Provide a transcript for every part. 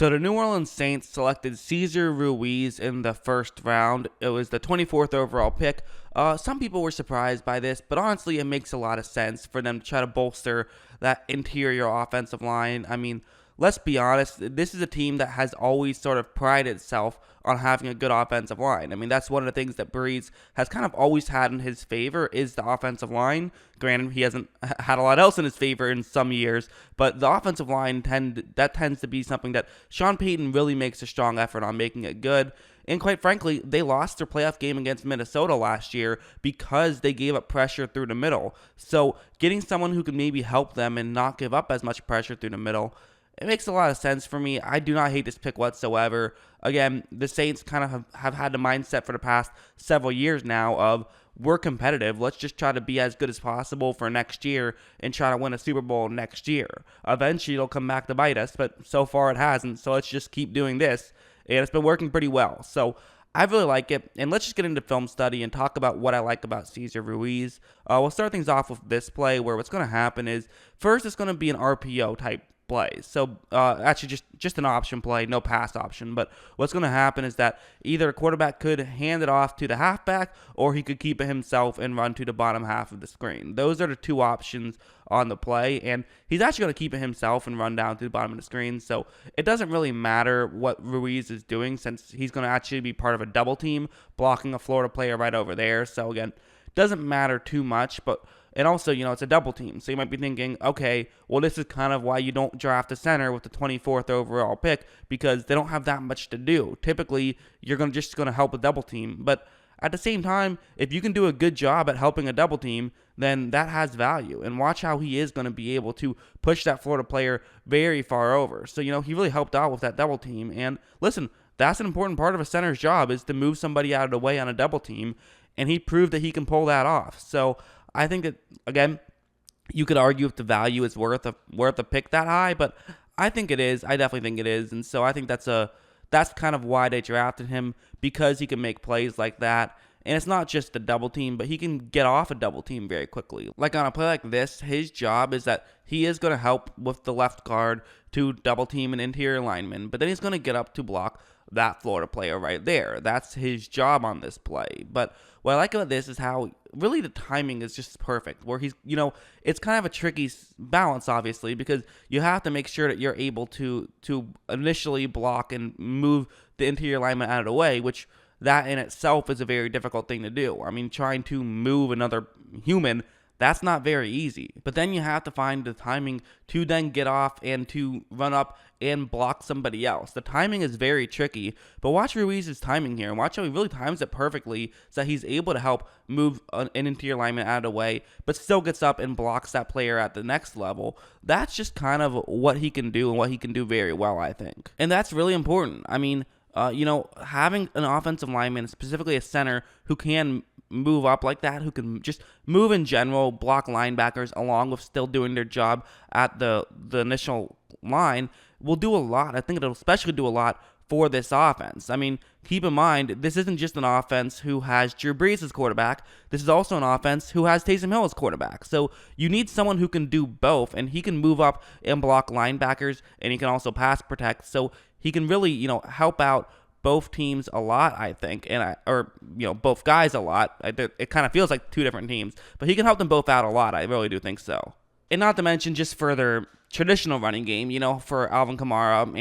So the New Orleans Saints selected Cesar Ruiz in the first round. It was the 24th overall pick. Some people were surprised by this, but honestly, it makes a lot of sense for them to try to bolster that interior offensive line. I mean, let's be honest, this is a team that has always sort of prided itself on having a good offensive line. I mean, that's one of the things that Breeze has kind of always had in his favor is the offensive line. Granted, he hasn't had a lot else in his favor in some years, but the offensive line tends to be something that Sean Payton really makes a strong effort on making it good. And quite frankly, they lost their playoff game against Minnesota last year because they gave up pressure through the middle. So getting someone who can maybe help them and not give up as much pressure through the middle, it makes a lot of sense for me. I do not hate this pick whatsoever. Again, the Saints kind of have had the mindset for the past several years now of we're competitive. Let's just try to be as good as possible for next year and try to win a Super Bowl next year. Eventually, it'll come back to bite us, but so far it hasn't. So let's just keep doing this. And it's been working pretty well. So I really like it. And let's just get into film study and talk about what I like about Cesar Ruiz. We'll start things off with this play where what's going to happen is first it's going to be an RPO type play. So actually just an option play, no pass option. But what's going to happen is that either a quarterback could hand it off to the halfback or he could keep it himself and run to the bottom half of the screen. Those are the two options on the play, and he's actually going to keep it himself and run down to the bottom of the screen. So it doesn't really matter what Ruiz is doing since he's going to actually be part of a double team blocking a Florida player right over there. So again, doesn't matter too much, but and also, it's a double team. So you might be thinking, okay, well, this is kind of why you don't draft a center with the 24th overall pick because they don't have that much to do. Typically, you're just going to help a double team. But at the same time, if you can do a good job at helping a double team, then that has value. And watch how he is going to be able to push that Florida player very far over. So, he really helped out with that double team. And listen, that's an important part of a center's job is to move somebody out of the way on a double team. And he proved that he can pull that off. So I think that, again, you could argue if the value is worth a pick that high, but I think it is. I definitely think it is. And so I think that's kind of why they drafted him, because he can make plays like that. And it's not just a double team, but he can get off a double team very quickly. Like on a play like this, his job is that he is going to help with the left guard to double team an interior lineman, but then he's going to get up to block that Florida player right there. That's his job on this play. But what I like about this is how really the timing is just perfect, where he's, it's kind of a tricky balance, obviously, because you have to make sure that you're able to initially block and move the interior lineman out of the way, which that in itself is a very difficult thing to do. I mean, trying to move another human, that's not very easy. But then you have to find the timing to then get off and to run up and block somebody else. The timing is very tricky, but watch Ruiz's timing here and watch how he really times it perfectly so that he's able to help move an interior lineman out of the way, but still gets up and blocks that player at the next level. That's just kind of what he can do and what he can do very well, I think. And that's really important. I mean, having an offensive lineman, specifically a center, who can move up like that, who can just move in general, block linebackers along with still doing their job at the initial line, will do a lot. I think it'll especially do a lot for this offense. I mean, keep in mind, this isn't just an offense who has Drew Brees as quarterback. This is also an offense who has Taysom Hill as quarterback. So you need someone who can do both, and he can move up and block linebackers, and he can also pass protect. So he can really, help out both teams a lot, I think, both guys a lot. It kind of feels like two different teams, but he can help them both out a lot. I really do think so. And not to mention just for their traditional running game, for Alvin Kamara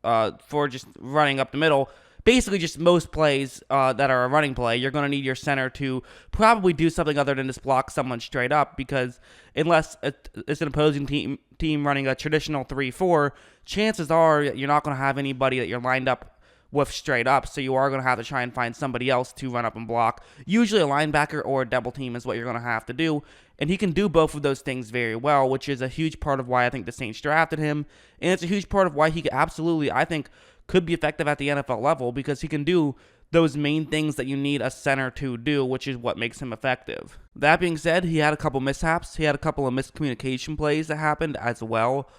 and, for just running up the middle, basically just most plays that are a running play, you're going to need your center to probably do something other than just block someone straight up, because unless it's an opposing team running a traditional 3-4, chances are you're not going to have anybody that you're lined up with straight up, so you are going to have to try and find somebody else to run up and block. Usually a linebacker or a double team is what you're going to have to do, and he can do both of those things very well, which is a huge part of why I think the Saints drafted him, and it's a huge part of why he absolutely, I think, could be effective at the NFL level, because he can do those main things that you need a center to do, which is what makes him effective. That being said, he had a couple mishaps. He had a couple of miscommunication plays that happened as well.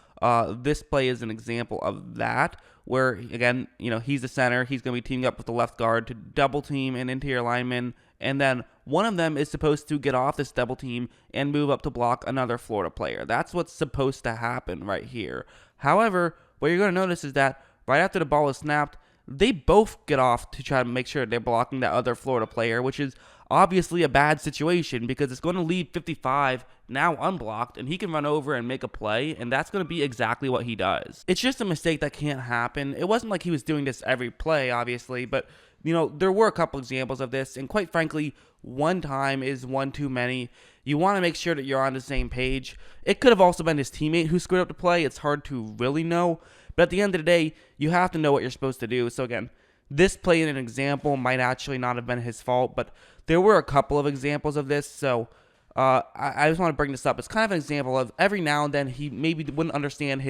This play is an example of that, where, again, he's the center. He's going to be teaming up with the left guard to double team an interior lineman, and then one of them is supposed to get off this double team and move up to block another Florida player. That's what's supposed to happen right here. However, what you're going to notice is that right after the ball is snapped, they both get off to try to make sure they're blocking that other Florida player, which is obviously a bad situation because it's going to leave 55 now unblocked, and he can run over and make a play, and that's going to be exactly what he does. It's just a mistake that can't happen. It wasn't like he was doing this every play, obviously, but there were a couple examples of this, and quite frankly, one time is one too many. You want to make sure that you're on the same page. It could have also been his teammate who screwed up the play. It's hard to really know, but at the end of the day, you have to know what you're supposed to do. So again, this play in an example might actually not have been his fault, but there were a couple of examples of this, so I just want to bring this up. It's kind of an example of every now and then he maybe wouldn't understand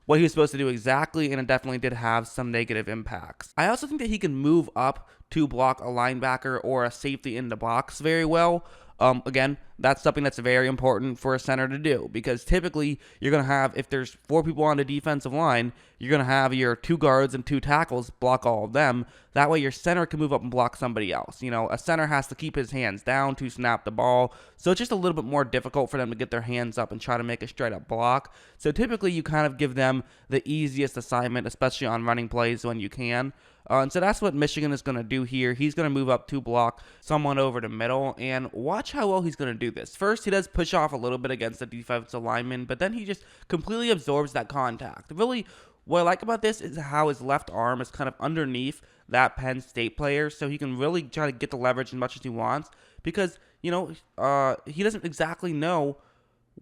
what he was supposed to do exactly, and it definitely did have some negative impacts. I also think that he can move up to block a linebacker or a safety in the box very well. Again, that's something that's very important for a center to do, because typically you're going to have, if there's 4 people on the defensive line, you're going to have your 2 guards and 2 tackles block all of them. That way your center can move up and block somebody else. A center has to keep his hands down to snap the ball, so it's just a little bit more difficult for them to get their hands up and try to make a straight up block. So typically you kind of give them the easiest assignment, especially on running plays when you can. And so that's what Michigan is going to do here. He's going to move up to block someone over the middle, and watch how well he's going to do this. First, he does push off a little bit against the defensive lineman, but then he just completely absorbs that contact. Really, what I like about this is how his left arm is kind of underneath that Penn State player, so he can really try to get the leverage as much as he wants, because, he doesn't exactly know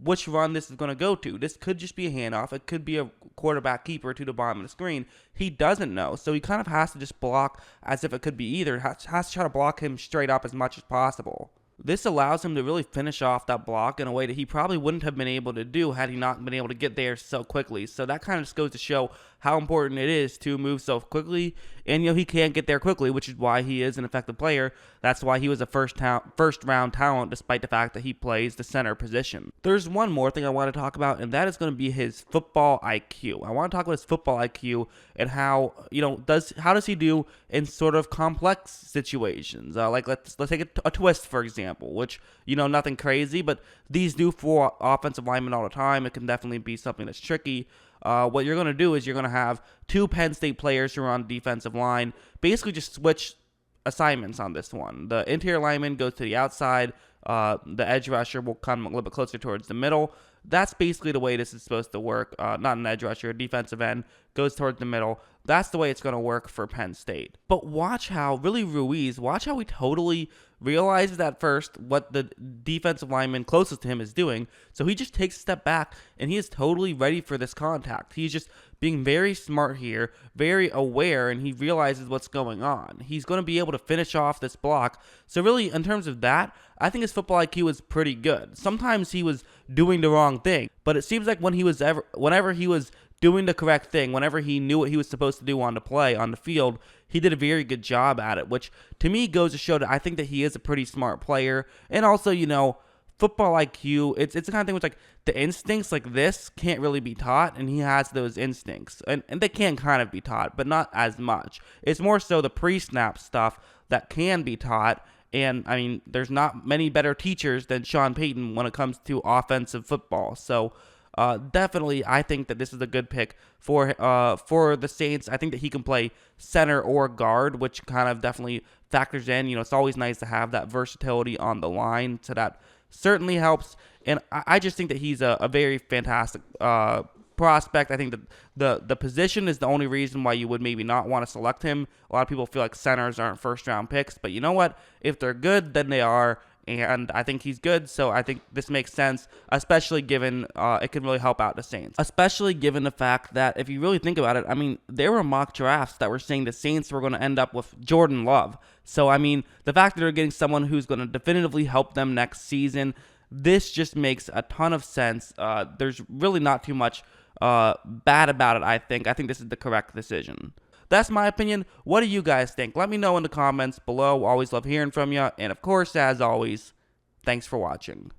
which run this is going to go to. This could just be a handoff. It could be a quarterback keeper to the bottom of the screen. He doesn't know, so he kind of has to just block as if it could be either. Has to try to block him straight up as much as possible. This allows him to really finish off that block in a way that he probably wouldn't have been able to do had he not been able to get there so quickly. So that kind of just goes to show how important it is to move so quickly. And, he can't get there quickly, which is why he is an effective player. That's why he was a first-round talent, despite the fact that he plays the center position. There's one more thing I want to talk about, and that is going to be his football IQ. I want to talk about his football IQ and how, how does he do in sort of complex situations? Like let's take a twist, for example, which, nothing crazy, but these do for offensive linemen all the time. It can definitely be something that's tricky. What you're going to do is you're going to have 2 Penn State players who are on the defensive line basically just switch assignments on this one. The interior lineman goes to the outside. The edge rusher will come a little bit closer towards the middle. That's basically the way this is supposed to work. Not an edge rusher, a defensive end goes towards the middle. That's the way it's going to work for Penn State. But watch how he totally realizes at first what the defensive lineman closest to him is doing. So he just takes a step back, and he is totally ready for this contact. He's just being very smart here, very aware, and he realizes what's going on. He's going to be able to finish off this block. So really, in terms of that, I think his football IQ is pretty good. Sometimes he was doing the wrong thing, but it seems like whenever he was doing the correct thing, whenever he knew what he was supposed to do on the field, he did a very good job at it, which to me goes to show that I think that he is a pretty smart player. And also, football IQ, it's the kind of thing which, like, the instincts like this can't really be taught, and he has those instincts. And they can kind of be taught, but not as much. It's more so the pre-snap stuff that can be taught. And, I mean, there's not many better teachers than Sean Payton when it comes to offensive football. So, definitely, I think that this is a good pick for the Saints. I think that he can play center or guard, which kind of definitely factors in. It's always nice to have that versatility on the line, so that certainly helps. And I just think that he's a very fantastic prospect. I think that the position is the only reason why you would maybe not want to select him. A lot of people feel like centers aren't first-round picks, but you know what? If they're good, then they are. And I think he's good, so I think this makes sense, especially given it can really help out the Saints. Especially given the fact that, if you really think about it, I mean, there were mock drafts that were saying the Saints were going to end up with Jordan Love. So, I mean, the fact that they're getting someone who's going to definitively help them next season, this just makes a ton of sense. There's really not too much bad about it, I think. I think this is the correct decision. That's my opinion. What do you guys think? Let me know in the comments below. Always love hearing from you. And of course, as always, thanks for watching.